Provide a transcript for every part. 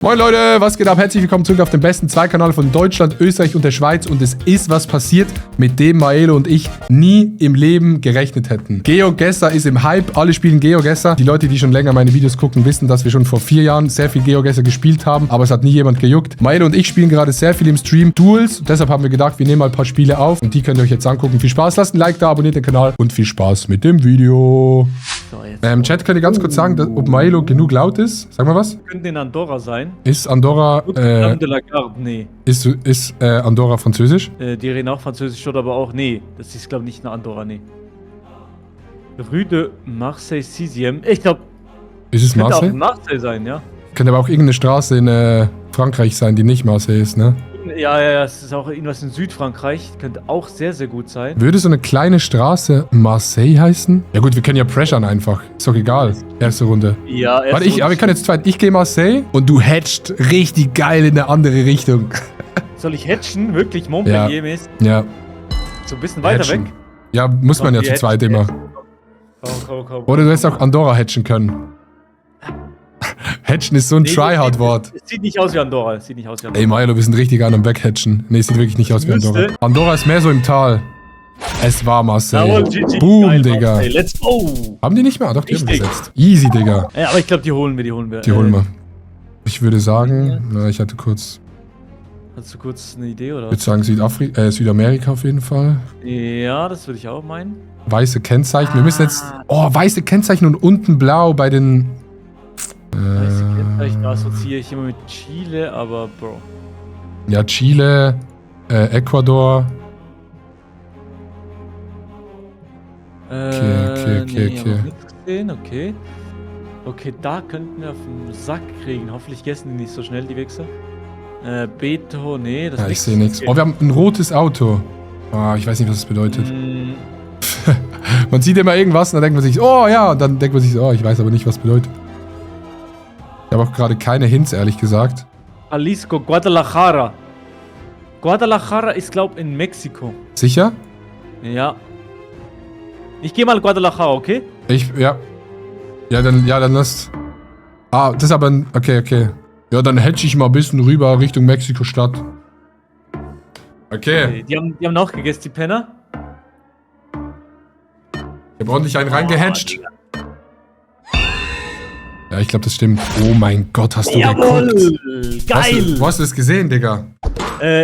Moin Leute, was geht ab? Herzlich willkommen zurück auf dem besten Zweikanal von Deutschland, Österreich und der Schweiz. Und es ist was passiert, mit dem Maelo und ich nie im Leben gerechnet hätten. GeoGuessr ist im Hype, alle spielen GeoGuessr. Die Leute, die schon länger meine Videos gucken, wissen, dass wir schon vor 4 Jahren sehr viel GeoGuessr gespielt haben, aber es hat nie jemand gejuckt. Maelo und ich spielen gerade sehr viel im Stream Duels. Deshalb haben wir gedacht, wir nehmen mal ein paar Spiele auf und die könnt ihr euch jetzt angucken. Viel Spaß, lasst ein Like da, abonniert den Kanal und viel Spaß mit dem Video. So, Chat, könnt ihr ganz kurz sagen, ob Maelo genug laut ist? Sag mal was. Könnte in Andorra sein. Ist Andorra, De la Garde, nee. Ist Andorra französisch? Die reden auch Französisch oder aber auch, nee. Das ist, glaube ich, nicht eine Andorra, nee. Rue de Marseille 6e. Ich glaube, Ist es könnte auch Marseille? in Marseille sein, ja. Könnte aber auch irgendeine Straße in Frankreich sein, die nicht Marseille ist, ne? Ja, es ist auch irgendwas in Südfrankreich. Könnte auch sehr, sehr gut sein. Würde so eine kleine Straße Marseille heißen? Ja gut, wir können ja pressern einfach. Ist doch egal. Erste Runde. Ja, Warte, aber wir können jetzt zweit. Ich gehe Marseille und du hatcht richtig geil in eine andere Richtung. Soll ich hatchen? Wirklich? Montpellier-mäßig? Ja. So ein bisschen weiter Hatchen. weg? Ja, muss man ja zu zweit immer. Komm. Oder du hättest auch Andorra hatchen können. Hatchen ist so ein Tryhard-Wort. Es sieht nicht aus wie Andorra. Ey, Maelo, wir sind richtig an am Weghatchen. Nee, es sieht wirklich nicht aus wie Andorra. Andorra ist mehr so im Tal. Es war Marseille. Jawohl, GG. Boom, Geil, Digga. Marseille. Let's go. Haben die nicht mehr? Doch, die haben Richtig. gesetzt. Easy, Digga. Ja, aber ich glaube, die holen wir. Die holen wir. Ich würde sagen, na, ich hatte kurz, Hast du kurz eine Idee, oder? ich würde sagen Südamerika auf jeden Fall. Ja, das würde ich auch meinen. Weiße Kennzeichen. Wir müssen jetzt, weiße Kennzeichen und unten blau bei den, Weiße Kennzeichen assoziiere ich immer mit Chile, aber Bro. ja, Chile, Ecuador. Okay. Haben nichts gesehen, okay. Okay, da könnten wir auf den Sack kriegen. Hoffentlich gessen die nicht so schnell, die Wichser. Beto, nee, das Ja, ist ich sehe nichts. Oh, wir haben ein rotes Auto. Ah, ich weiß nicht, was das bedeutet. Man sieht immer irgendwas und dann denkt man sich, oh ja, und dann denkt man sich, oh, ich weiß aber nicht, was das bedeutet. Ich habe auch gerade keine Hints, ehrlich gesagt. Jalisco, Guadalajara. Guadalajara ist, glaube ich, in Mexiko. Sicher? Ja. Ich gehe mal Guadalajara, okay? Ja. Ja, dann lass. Ah, das ist aber ein. Okay. Ja, dann hätte ich mal ein bisschen rüber Richtung Mexiko-Stadt. Okay. Die haben auch gegessen, die Penner. Ich habe ordentlich einen reingehatcht. Ja, ich glaube, das stimmt. Oh mein Gott, hast du geguckt? Geil! Wo hast du das gesehen, Digga?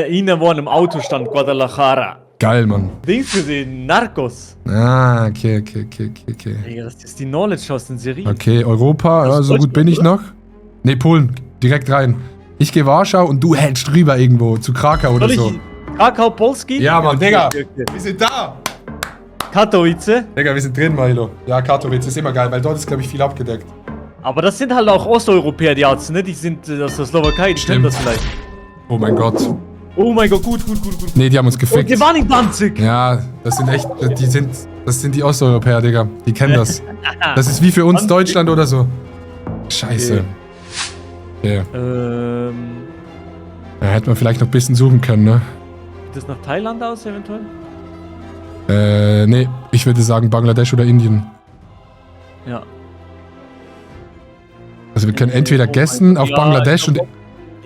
Ihnen wo im Auto stand Guadalajara. Geil, Mann. Dings gesehen, Narcos. Ah, okay. Digga, das ist die Knowledge aus den Serien. Okay, Europa, ja, so gut bin ich noch. Ne, Polen, direkt rein. Ich gehe Warschau und du hältst rüber irgendwo, zu Krakau oder so. Krakau, Polski? Ja, Mann, Digga. Okay. Wir sind da. Katowice. Digga, wir sind drin, Maelo. Ja, Katowice ist immer geil, weil dort ist, glaube ich, viel abgedeckt. Aber das sind halt auch Osteuropäer, die Arzt, ne? Die sind aus der Slowakei, die kennen das vielleicht. Oh mein Gott. Oh mein Gott, gut. Nee, die haben uns gefickt. Und wir waren in Danzig. Ja, das sind echt, das sind die Osteuropäer, Digga. Die kennen das. Das ist wie für uns Deutschland oder so. Scheiße. Okay. Ja, hätte man vielleicht noch ein bisschen suchen können, ne? Sieht das nach Thailand aus, eventuell? Nee, ich würde sagen Bangladesch oder Indien. Ja. Also wir können entweder guessen auf Bangladesch und...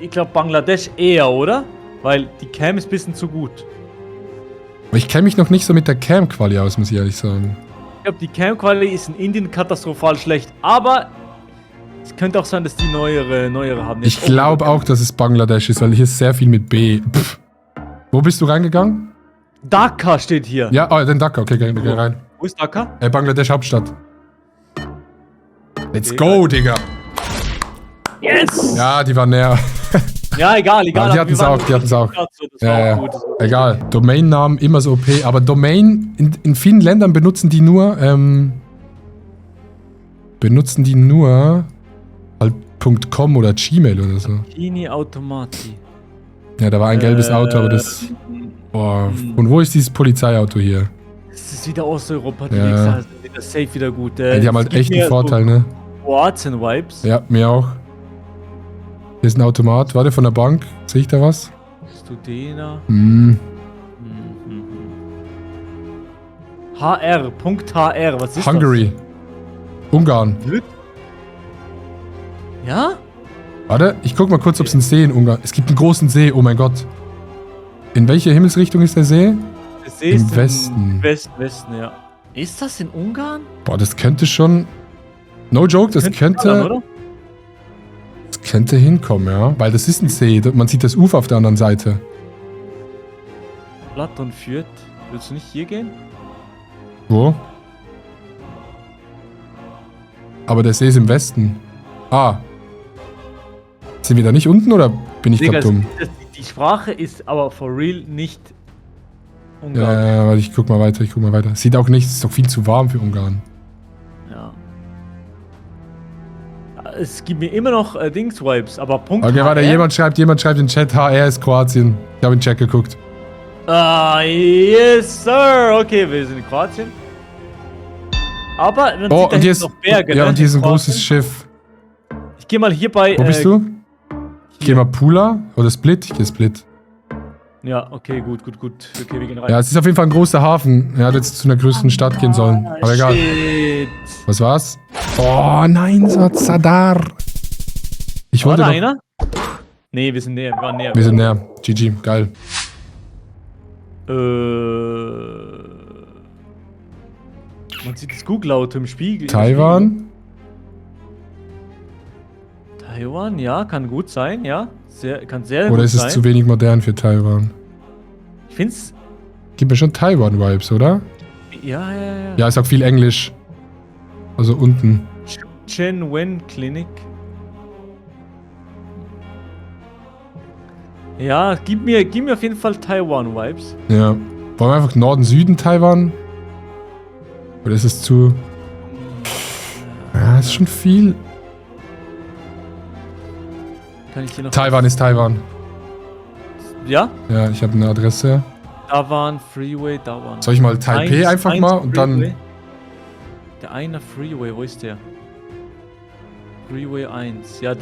Ich glaube Bangladesch eher, oder? Weil die Cam ist ein bisschen zu gut. Aber ich kenne mich noch nicht so mit der Cam-Quali aus, muss ich ehrlich sagen. Ich glaube, die Cam-Quali ist in Indien katastrophal schlecht, aber es könnte auch sein, dass die neuere haben. Ich glaube auch, dass es Bangladesch ist, weil hier ist sehr viel mit B. Pff. Wo bist du reingegangen? Dhaka steht hier. Ja, dann Dhaka, okay, geh rein. Wo ist Dhaka? Bangladesch Hauptstadt. Let's go, Digga. Yes! Ja, die waren näher. Ja, egal. Ja, die hatten es auch. Das war Ja. auch gut. Egal. Domainnamen immer so OP, aber Domain, in vielen Ländern benutzen die nur halt .com oder Gmail oder so. Kini Automati. Ja, da war ein gelbes Auto, aber das... Boah, und wo ist dieses Polizeiauto hier? Das ist wieder Osteuropa, die Ja. Wichser, also das ist safe wieder gut. Die haben halt echt einen Vorteil, ne? Kroatien-Vibes. Ja, mir auch. Hier ist ein Automat. Warte, von der Bank. Sehe ich da was? Studena. Hm. HR, .hr, was ist Hungary. Ungarn. das? Ja? Warte, ich guck mal kurz, ob es einen See in Ungarn... Es gibt einen großen See, oh mein Gott. In welche Himmelsrichtung ist der See? Der See Im ist Westen. Westen, ja. Ist das in Ungarn? Boah, das könnte schon... No joke, das könnte... Oder? Das könnte hinkommen, ja. Weil das ist ein See. Man sieht das Ufer auf der anderen Seite. Platt und Fürth. Willst du nicht hier gehen? Wo? Aber der See ist im Westen. Ah. Sind wir da nicht unten oder bin ich gerade dumm? Die Sprache ist aber for real nicht Ungarn. Ja, warte, ich guck mal weiter, Sieht auch nicht, es ist doch viel zu warm für Ungarn. Ja. Es gibt mir immer noch Dings-Vibes, aber Punkt Okay, warte, HR? jemand schreibt in den Chat, HR ist Kroatien. Ich habe in den Chat geguckt. Ah, yes, sir. Okay, wir sind in Kroatien. Aber man Oh, sieht da und hier hinten ist, noch Berge, ja, ne? und hier ist ein Kroatien. großes Schiff. Ich gehe mal hier bei... Wo bist du? Ich geh mal Pula oder Split? Ich geh Split. Ja, okay, gut. Okay, wir gehen rein. Ja, es ist auf jeden Fall ein großer Hafen. Er hat jetzt zu einer größeren Stadt gehen sollen. Aber egal. Shit. Was war's? Oh nein, so hat Sadar. Ich War wollte da doch... einer? Nee, wir sind näher. Wir waren näher. Wir sind näher. GG, geil. Man sieht das Google-Auto im Spiegel. Taiwan? Taiwan, ja, kann gut sein, ja. Kann sehr gut Oder ist es sein. zu wenig modern für Taiwan? Ich find's... Gibt mir schon Taiwan-Vibes, oder? Ja. Ja, ist auch viel Englisch. Also unten. Chen Wen Clinic. Ja, gib mir auf jeden Fall Taiwan-Vibes. Ja. Wollen wir einfach Norden, Süden Taiwan? Oder ist es zu... Ja, ist schon viel. Kann ich hier noch... Taiwan ist Taiwan. Ja? Ja, ich habe eine Adresse. Da waren Freeway, da waren... Soll ich mal Taipei einfach mal und dann... Freeway. Der eine Freeway, wo ist der? Freeway 1. Ja,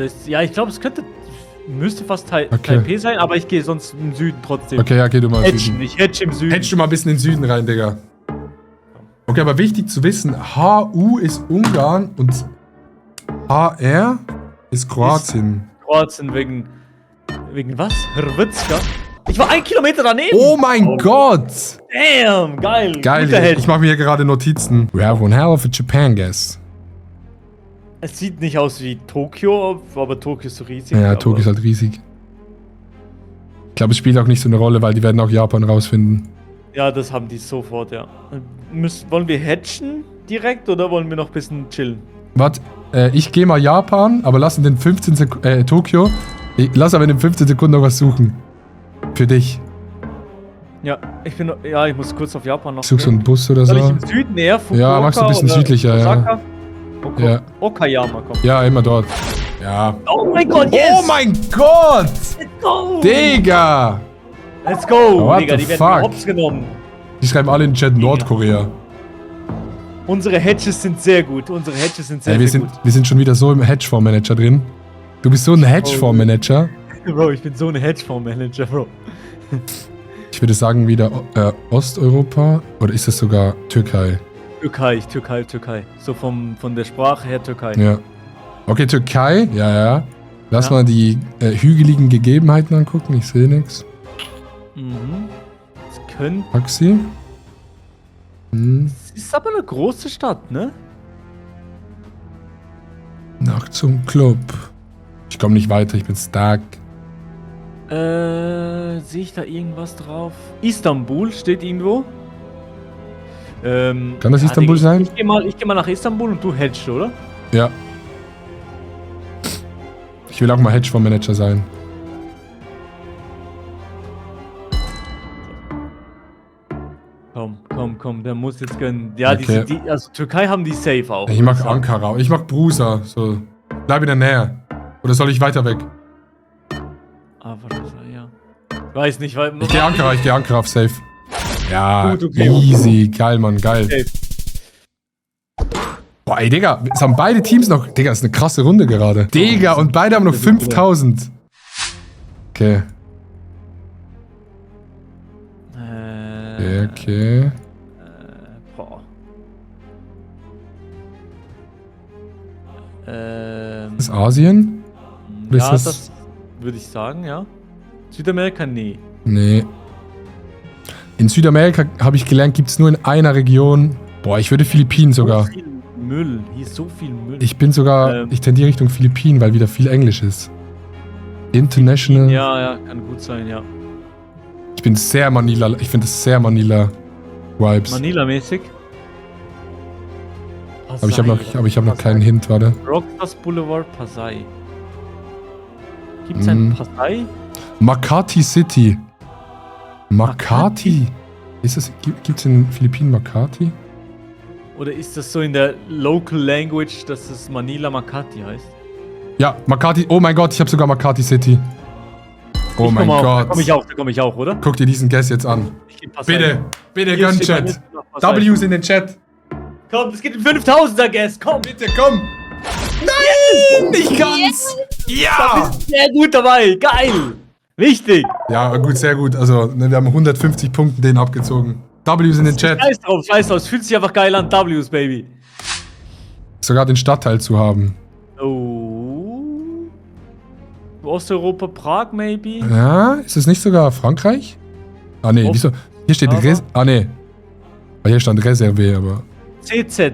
ich glaube, es müsste fast Taipei sein, aber ich gehe sonst im Süden trotzdem. Okay, ja, geh du mal im Süden. Ich hedge im Süden. Hedge du mal ein bisschen in den Süden rein, Digga. Okay, aber wichtig zu wissen, HU ist Ungarn und HR ist Kroatien. Kroatien wegen was? Hrvatska? Ich war 1 Kilometer daneben. Oh mein Gott! Damn, geil. Geil, Guter Hedge. ich mache mir hier gerade Notizen. We have one hell of a Japan guess. Es sieht nicht aus wie Tokio, aber Tokio ist so riesig. Ja, aber Tokio ist halt riesig. Ich glaube, es spielt auch nicht so eine Rolle, weil die werden auch Japan rausfinden. Ja, das haben die sofort, ja. Wollen wir hedgen direkt oder wollen wir noch ein bisschen chillen? Warte, ich gehe mal Japan, aber lass in den 15 Sekunden, Tokio. Lass aber in den 15 Sekunden noch was suchen. Für dich. Ja, ich muss kurz auf Japan noch. Ich such so einen Bus oder so. Soll ich im Süden eher? Fukuoka Ja, machst du ein bisschen oder südlicher, Osaka? ja. Ja. Okayama kommt. Ja, immer dort. Ja. Oh mein Gott, yes! Oh mein Gott! Let's go! Digga! Let's go! What Digga, the die werden fuck? hops genommen. Die schreiben alle in den Chat Nordkorea. Unsere Hedges sind sehr gut. Unsere Hedges sind sehr, Ey, sehr gut. wir sind schon wieder so im Hedgefondsmanager drin. Du bist so ein Hedgefondsmanager. Bro, ich bin so ein Hedgefondsmanager, Bro. Ich würde sagen wieder Osteuropa oder ist das sogar Türkei? Türkei. So von der Sprache her Türkei. Ja. Okay, Türkei, ja. Lass Ja. mal die hügeligen Gegebenheiten angucken. Ich sehe nichts. Mhm. Das könnte... Taxi. Es ist aber eine große Stadt, ne? Nach zum Club. Ich komme nicht weiter, ich bin stuck. Sehe ich da irgendwas drauf? Istanbul steht irgendwo. Kann das Istanbul Digga, sein? Ich geh mal nach Istanbul und du hedgest, oder? Ja. Ich will auch mal Hedgefondsmanager sein. Komm, der muss jetzt gönnen. Ja, Okay. also Türkei haben die safe auch. Ich mag Ankara. Ich mag Brusa. So. Bleib in der Nähe. Oder soll ich weiter weg? Aber ja. Weiß nicht, weil... Ich gehe Ankara auf safe. Ja, Gut, okay. easy. Geil, Mann, geil. Safe. Boah, ey, Digga, es haben beide Teams noch... Digga, das ist eine krasse Runde gerade. Digga, und beide haben noch 5000. Okay. Okay. Boah. Ist Asien? Oder Ja, ist das würde ich sagen, ja. Südamerika, nee. Nee. In Südamerika, habe ich gelernt, gibt es nur in einer Region. Boah, ich würde Philippinen sogar. So viel Müll. Hier ist so viel Müll. Ich bin sogar, ich tendiere Richtung Philippinen, weil wieder viel Englisch ist. International. Ja, kann gut sein, ja. Ich bin sehr Manila, ich finde es sehr Manila-Vibes. Manila-mäßig. Aber ich habe noch keinen Hint, warte. Rockstars Boulevard, Pasay. Gibt es ein Pasay? Makati City. Makati? Gibt es in den Philippinen Makati? Oder ist das so in der Local Language, dass es Manila Makati heißt? Ja, Makati. Oh mein Gott, ich habe sogar Makati City. Oh mein Gott. Da komme ich auch, oder? Guck dir diesen Guess jetzt an. Bitte gönn Chat. W's in den Chat. Komm, es geht in 5000er Guess, komm. Bitte, komm. Nein, nicht ganz. Da Ja. bist du sehr gut dabei, geil. Richtig. Ja, gut, sehr gut. Also, ne, wir haben 150 Punkte den abgezogen. W's in den Chat. Scheiß drauf, es fühlt sich einfach geil an, W's, Baby. Sogar den Stadtteil zu haben. Oh. Osteuropa, Prag, maybe? Ja, ist es nicht sogar Frankreich? Ah, nee, wieso? Hier steht nee. Weil hier stand Reservé, aber... CZ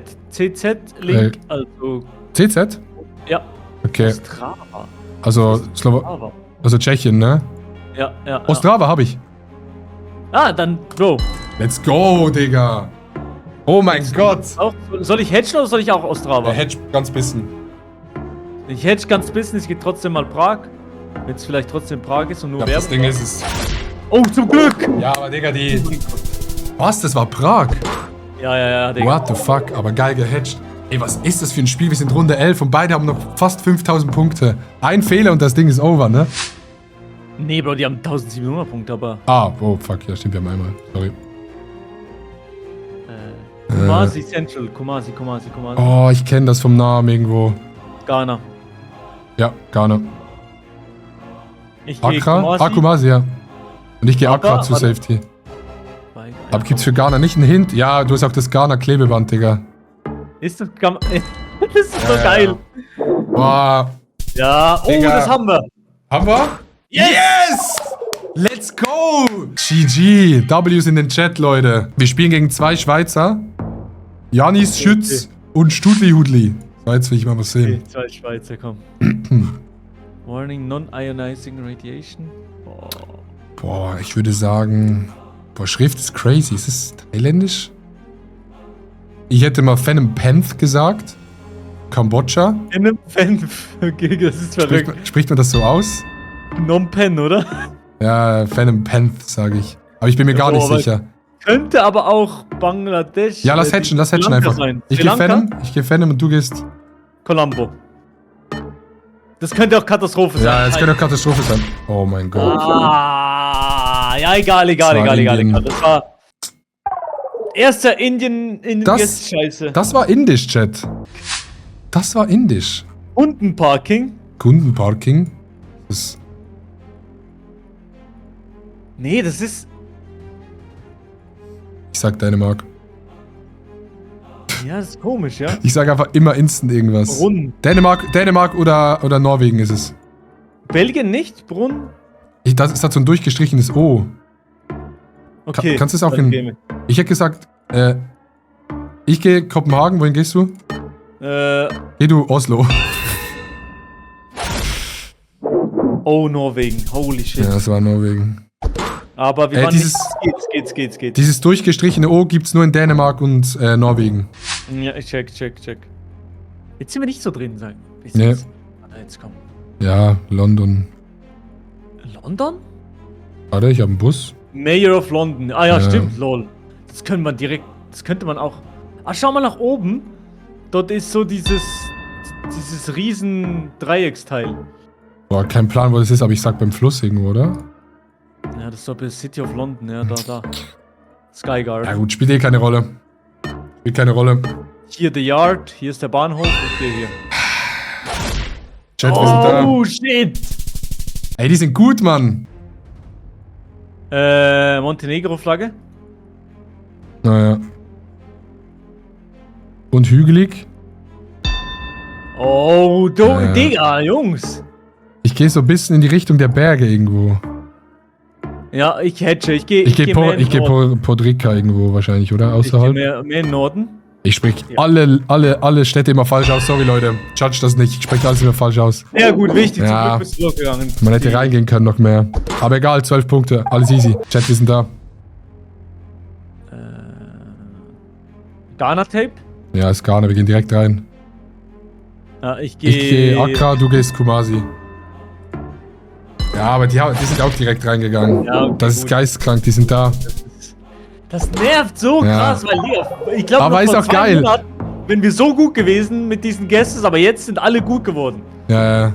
Link, also... CZ? Ja. Okay. Ostrava. Also Tschechien, ne? Ja. Ostrava habe ich. Ah, dann, Bro. Let's go, Digga. Oh mein Gott. Soll ich hedgen oder soll ich auch Ostrava? Hedge ganz bisschen. Ich hedge ganz bisschen, ich gehe trotzdem mal Prag. Wenn es vielleicht trotzdem Prag ist und nur Das Ding ist es. Oh, zum Glück! Ja, aber Digga, Was? Das war Prag? Ja, Digga. What the fuck? Aber geil gehedged. Ey, was ist das für ein Spiel? Wir sind Runde 11 und beide haben noch fast 5000 Punkte. Ein Fehler und das Ding ist over, ne? Nee, Bro, die haben 1700 Punkte, aber... Oh, fuck, ja, stimmt, wir haben einmal. Sorry. Kumasi Central, Kumasi. Oh, ich kenne das vom Namen irgendwo. Ghana. Ja, Ghana. Ich gehe Accra? Kumasi, ja. Und ich gehe Accra zu Safety. Aber gibt's für Ghana nicht einen Hint? Ja, du hast auch das Ghana-Klebeband, Digga. Ist das... Das ist so geil. Boah. Ja, oh, Digga. Das haben wir. Haben wir? Yes! Let's go! GG. W's in den Chat, Leute. Wir spielen gegen 2 Schweizer. Janis Schütz und Studli Hudli. So, jetzt will ich mal was sehen. Okay, 2 Schweizer, komm. Warning, non-ionizing radiation. Boah, ich würde sagen... Boah, Schrift ist crazy. Ist es thailändisch? Ich hätte mal Phenom Penth gesagt. Kambodscha. Phenom Penth. Okay, das ist verrückt. Spricht man das so aus? Phnom Penh, oder? Ja, Phenom Penth, sage ich. Aber ich bin mir gar nicht sicher. Könnte aber auch Bangladesch. Ja, lass hatchen einfach. Sein. Ich gehe Phenom und du gehst... Colombo. Das könnte auch Katastrophe sein. Ja, das könnte auch Katastrophe sein. Oh mein Gott. Ja, egal. Das war... Erster Indien Scheiße. Das war indisch, Chat. Das war indisch. Kundenparking? Das... Nee, das ist... Ich sag Dänemark. Ja, das ist komisch, ja. Ich sag einfach immer instant irgendwas. Brunn. Dänemark oder Norwegen ist es. Belgien nicht? Brunn? Das hat so ein durchgestrichenes O. Okay. Kannst du es auch in... Ich hätte gesagt, ich gehe Kopenhagen. Wohin gehst du? Geh du Oslo. Oh, Norwegen. Holy shit. Ja, das war Norwegen. Aber wir waren geht's. Dieses durchgestrichene O gibt's nur in Dänemark und Norwegen. Ja, ich check. Jetzt sind wir nicht so drin, sagen. Nee. Jetzt komm. Ja, London. London? Warte, ich habe einen Bus. Mayor of London. Ah ja, stimmt, lol. Das könnte man auch... Ah, schau mal nach oben. Dort ist so dieses riesen Dreiecksteil. Boah, kein Plan, wo das ist, aber ich sag beim Fluss irgendwo, oder? Ja, das ist doch bei City of London, ja, da. Skyguard. Ja gut, spielt eh keine Rolle. Hier The Yard, hier ist der Bahnhof, okay, hier. Chat, wir sind da. Oh, shit! Ey, die sind gut, Mann. Montenegro-Flagge? Naja. Und hügelig? Oh, Digga, Jungs. Ich gehe so ein bisschen in die Richtung der Berge irgendwo. Ja, ich hedge. Ich gehe Podrica irgendwo wahrscheinlich, oder? Außerhalb? Ich gehe mehr in Norden. Ich spreche alle Städte immer falsch aus. Sorry, Leute. Judge das nicht. Ich spreche alles immer falsch aus. Ja, gut, wichtig. Ja. Zum Glück bist du durchgegangen. Man hätte reingehen können noch mehr. Aber egal, 12 Punkte. Alles easy. Chat, wir sind da. Ghana-Tape? Ja, ist Ghana. Wir gehen direkt rein. Ja, ich Ich gehe Accra, du gehst Kumasi. Ja, aber die sind auch direkt reingegangen. Ja, okay, das ist gut. geisteskrank, die sind da. Das nervt so Ja. krass, weil ich glaube, Aber ist auch geil. Wenn wir so gut gewesen mit diesen Guesses, aber jetzt sind alle gut geworden. Ja.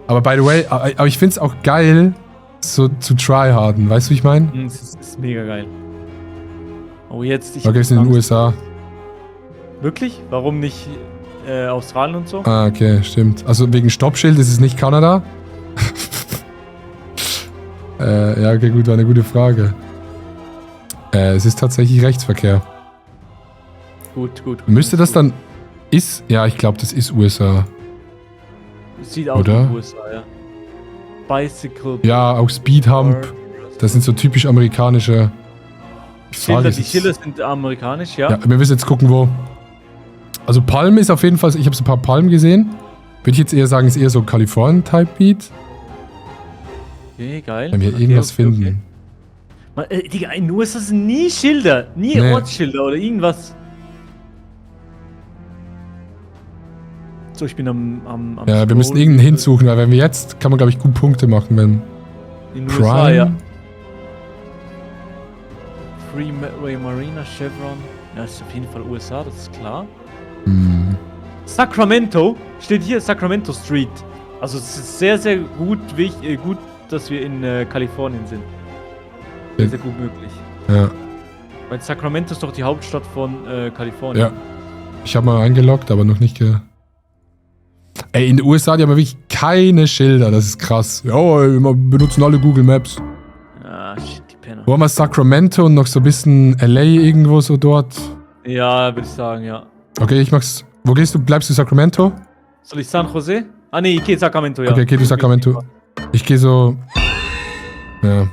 Aber by the way, aber ich find's auch geil, so zu tryharden. Weißt du, wie ich meine? Das ist mega geil. Oh, jetzt. Okay, wir sind in den USA. Wirklich? Warum nicht Australien und so? Ah, okay, stimmt. Also wegen Stoppschild ist es nicht Kanada? Ja, okay, gut, war eine gute Frage. Es ist tatsächlich Rechtsverkehr. Gut. Müsste das dann... Ja, ich glaube, das ist USA. Sieht aus Oder? wie USA, ja. Bicycle. Ja, auch Speedhump. Das sind so typisch amerikanische... Die Schilder sind amerikanisch, ja. Ja, wir müssen jetzt gucken, wo... Also Palm ist auf jeden Fall... Ich habe so ein paar Palmen gesehen. Würde ich jetzt eher sagen, ist eher so Kalifornien-Type-Beat. Okay, geil. Wenn wir irgendwas finden. Man, Digga, in den USA sind nie Schilder. Nie Nee. Ortsschilder oder irgendwas. So, ich bin am Ja, wir müssen irgendeinen hinsuchen, weil wenn wir jetzt... Kann man, glaube ich, gut Punkte machen, wenn... In den USA, ja. Freeway Marina, Chevron. Ja, ist auf jeden Fall USA, das ist klar. Sacramento. Steht hier Sacramento Street. Also es ist sehr, sehr gut, gut, dass wir in Kalifornien sind. Sehr, sehr gut möglich. Ja. Weil Sacramento ist doch die Hauptstadt von Kalifornien. Ja. Ich habe mal eingeloggt, aber noch nicht Ey, in den USA, die haben ja wirklich keine Schilder. Das ist krass. Ja, wir benutzen alle Google Maps. Ah, shit, die Penner. Wo haben wir Sacramento und noch so ein bisschen LA irgendwo so dort? Ja, würde ich sagen, ja. Okay, ich mach's. Wo gehst du? Bleibst du Sacramento? Soll ich San Jose? Ah, nee, ich gehe Sacramento, ja. Okay, geh du Sacramento. Ich gehe so... Ja.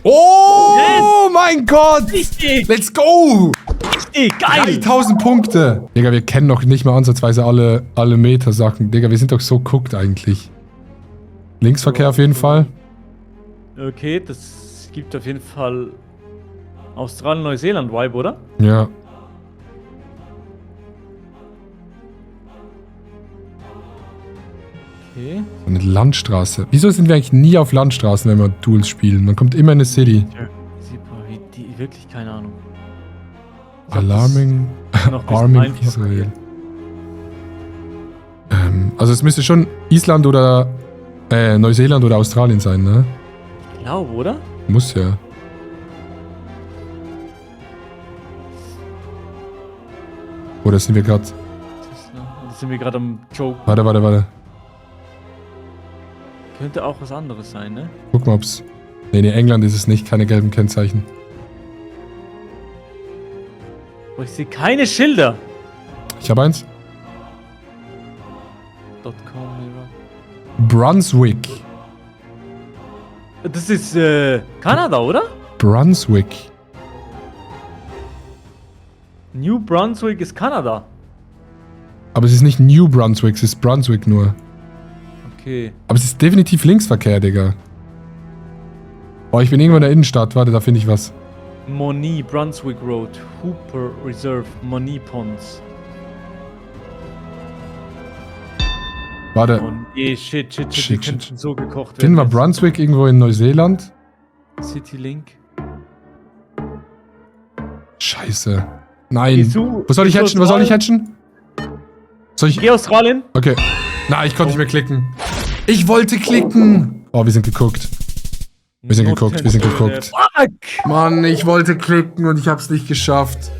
Oh mein Gott! Richtig! Let's go! Richtig, geil! 3000 Punkte! Digga, wir kennen noch nicht mal ansatzweise alle Meta-Sachen. Digga, wir sind doch so cooked eigentlich. Linksverkehr auf jeden Fall. Okay, das gibt auf jeden Fall Australien-Neuseeland-Vibe, oder? Ja. Okay. So eine Landstraße. Wieso sind wir eigentlich nie auf Landstraßen, wenn wir Duels spielen? Man kommt immer in eine City. Wirklich keine Ahnung. Alarming. Noch ein bisschen Arming einfacher. Israel. Also es müsste schon Island oder Neuseeland oder Australien sein, ne? Ich glaube, oder? Muss ja. Oder sind wir gerade... Sind wir gerade am Joke. Warte. Könnte auch was anderes sein, ne? Guck mal, ob's... Nee, England ist es nicht. Keine gelben Kennzeichen. Oh, ich sehe keine Schilder. Ich habe eins. .com, Mirror. Brunswick. Das ist Kanada, oder? Brunswick. New Brunswick ist Kanada. Aber es ist nicht New Brunswick, es ist Brunswick nur. Okay. Aber es ist definitiv Linksverkehr, Digga. Oh, ich bin irgendwo in der Innenstadt. Warte, da finde ich was. Moni, Brunswick Road, Hooper Reserve, Moni Ponds. Warte. Und shit, die könnten so gekocht werden. Finden wir Brunswick irgendwo in Neuseeland? Citylink. Scheiße. Nein. Gehst du- Was soll ich gehst du hatchen? Was soll ich hatchen? Soll ich... Geh Australien. Okay. Na, ich konnte nicht mehr klicken. Ich wollte klicken. Oh, wir sind geguckt. Wir sind geguckt. Fuck! Mann, ich wollte klicken und ich hab's nicht geschafft.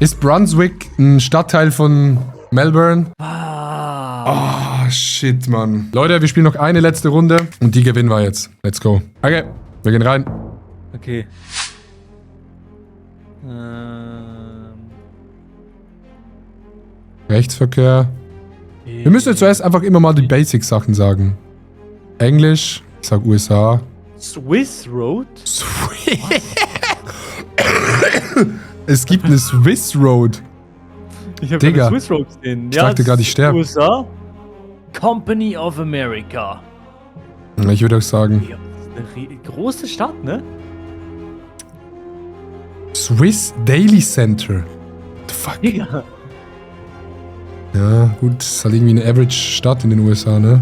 Ist Brunswick ein Stadtteil von Melbourne? Ah. Oh, shit, Mann. Leute, wir spielen noch eine letzte Runde und die gewinnen wir jetzt. Let's go. Okay, wir gehen rein. Okay. Rechtsverkehr. Wir müssen jetzt zuerst einfach immer mal die Basic-Sachen sagen. Englisch. Ich sag USA. Swiss Road? Es gibt eine Swiss Road. Ich habe Digga. eine Swiss Road gesehen. Ich dachte gerade, ich sterbe. USA? Company of America. Ich würde auch sagen. Ja, das ist eine große Stadt, ne? Swiss Daily Center. The fuck? Ja. Ja, gut. Das ist halt irgendwie eine Average-Stadt in den USA, ne?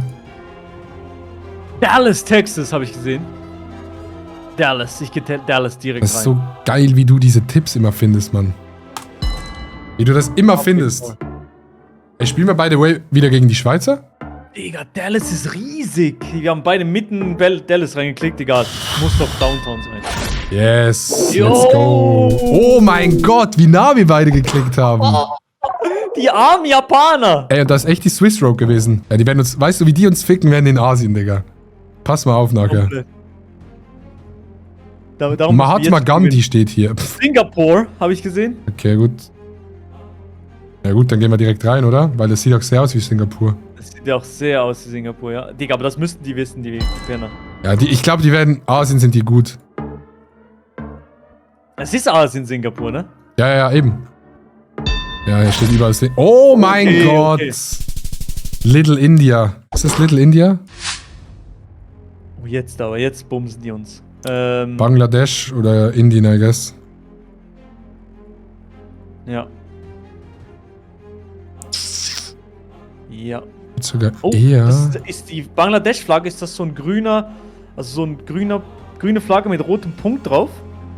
Dallas, Texas, habe ich gesehen. Dallas, ich gehe Dallas direkt Das ist rein. so geil, wie du diese Tipps immer findest, Mann. Wie du das immer findest. Ey, spielen wir by the way wieder gegen die Schweizer? Digga, Dallas ist riesig. Wir haben beide mitten in Dallas reingeklickt, egal. Muss doch Downtown sein. Yes, Yo. let's go. Oh mein Gott, wie nah wir beide geklickt haben. Die armen Japaner! Ey, und das ist echt die Swiss Road gewesen. Ja, die werden uns, weißt du, wie die uns ficken werden in Asien, Digga. Pass mal auf, Naga. Darum Mahatma Gandhi steht hier. Pff, Singapur, habe ich gesehen. okay, gut. Ja gut, dann gehen wir direkt rein, oder? Weil das sieht auch sehr aus wie Singapur. Das sieht ja auch sehr aus wie Singapur, ja. Digga, aber das müssten die wissen, die Penner. Ja, ich glaube, die werden, Asien sind die gut. Es ist Asien, Singapur, ne? Ja, eben. Ja, hier steht überall. Oh mein Okay, Gott. okay. Little India. Ist das Little India? Oh, jetzt bumsen die uns. Bangladesch oder Indien, I guess. Ja. Ja. Sogar Oh, eher. das ist die Bangladesch-Flagge, ist das so ein grüne Flagge mit rotem Punkt drauf?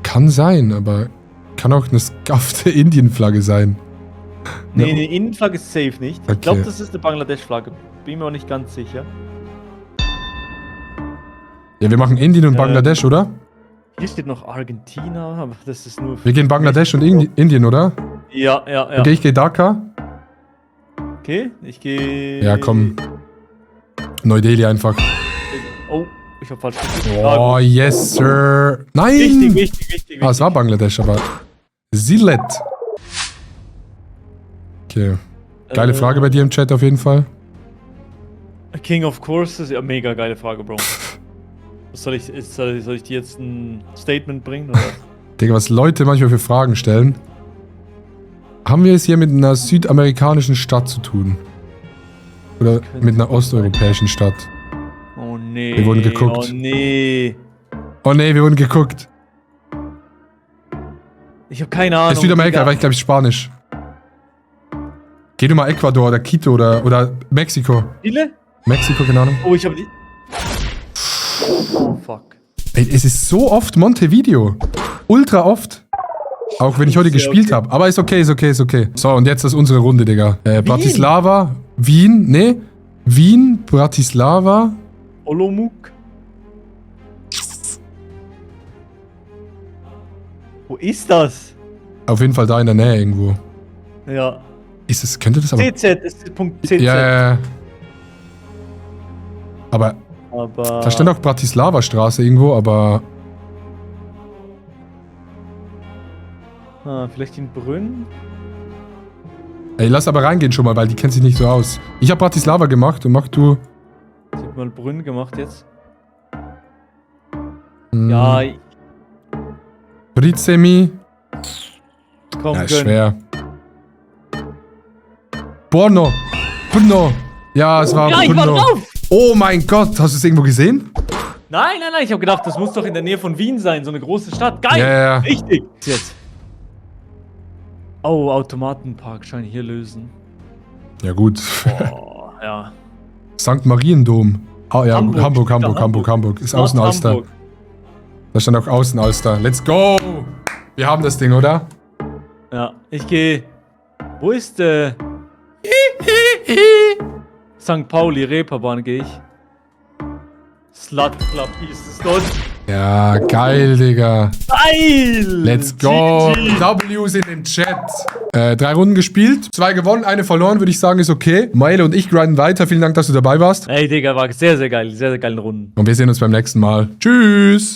Kann sein, aber kann auch eine scuffte Indien-Flagge sein. Nee, Ne- die Innenflagge ist safe nicht. Okay. Ich glaube, das ist eine Bangladesch-Flagge. Bin mir auch nicht ganz sicher. Ja, wir machen Indien und Bangladesch, oder? Hier steht noch Argentina, aber das ist nur... Wir gehen Bangladesch und Indien, oder? Ja. Okay, ich gehe Dhaka. Okay, ich gehe... Ja, komm. Neu-Delhi einfach. Oh, ich hab falsch geklickt. Oh, yes, sir. Nein! Wichtig. Ah, es war Bangladesch, aber... Silet. Okay. Geile Frage bei dir im Chat auf jeden Fall. King of Courses, ja, mega geile Frage, Bro. Soll ich dir jetzt ein Statement bringen, oder? Digga, was Leute manchmal für Fragen stellen. Haben wir es hier mit einer südamerikanischen Stadt zu tun? Oder mit einer osteuropäischen Stadt? Oh nee. Wir wurden geguckt. Oh nee. Oh nee, wir wurden geguckt. Ich habe keine Ahnung. Ist Südamerika, Digga. aber ich glaube Spanisch. Geh du mal Ecuador oder Quito oder Mexiko. Chile? Mexiko, keine Ahnung. Oh, ich habe die... Oh, fuck. Ey, es ist so oft Montevideo. Ultra oft. Auch wenn ich heute gespielt habe. Aber ist okay. So, und jetzt ist unsere Runde, Digga. Bratislava, Wien, nee. Wien, Bratislava. Olomouc. Wo ist das? Auf jeden Fall da in der Nähe irgendwo. Ja. Könnte das aber... CZ ist Punkt CZ. Ja. Aber Aber... da stand auch Bratislava Straße irgendwo, aber... Vielleicht in Brünn? Ey, lass aber reingehen schon mal, weil die kennt sich nicht so aus. Ich habe Bratislava gemacht und mach du... Ich hab mal Brünn gemacht jetzt. Hm, Ja, Britsemi. komm, Ja, ist gönn. schwer. Brno. Ja, es war Ja, ich war Brno. drauf! Oh mein Gott, hast du es irgendwo gesehen? Nein, ich hab gedacht, das muss doch in der Nähe von Wien sein, so eine große Stadt. Geil! Ja. Richtig! Jetzt. Oh, Automatenpark scheint hier lösen. Ja gut. Oh, ja. St. Mariendom. Ah, ja, Hamburg. Hamburg. Ist Außenalster. Hamburg. Da stand auch Außenalster. Let's go! Wir haben das Ding, oder? Ja, ich gehe. Wo ist St. Pauli, Reeperbahn gehe ich. Slut Club hieß es dort. Ja, geil, Digga. Geil! Let's go. GG. W's in den Chat. 3 Runden gespielt, 2 gewonnen, 1 verloren, würde ich sagen, ist okay. Maele und ich grinden weiter. Vielen Dank, dass du dabei warst. Ey, Digga, war sehr, sehr geil. Sehr, sehr geile Runden. Und wir sehen uns beim nächsten Mal. Tschüss.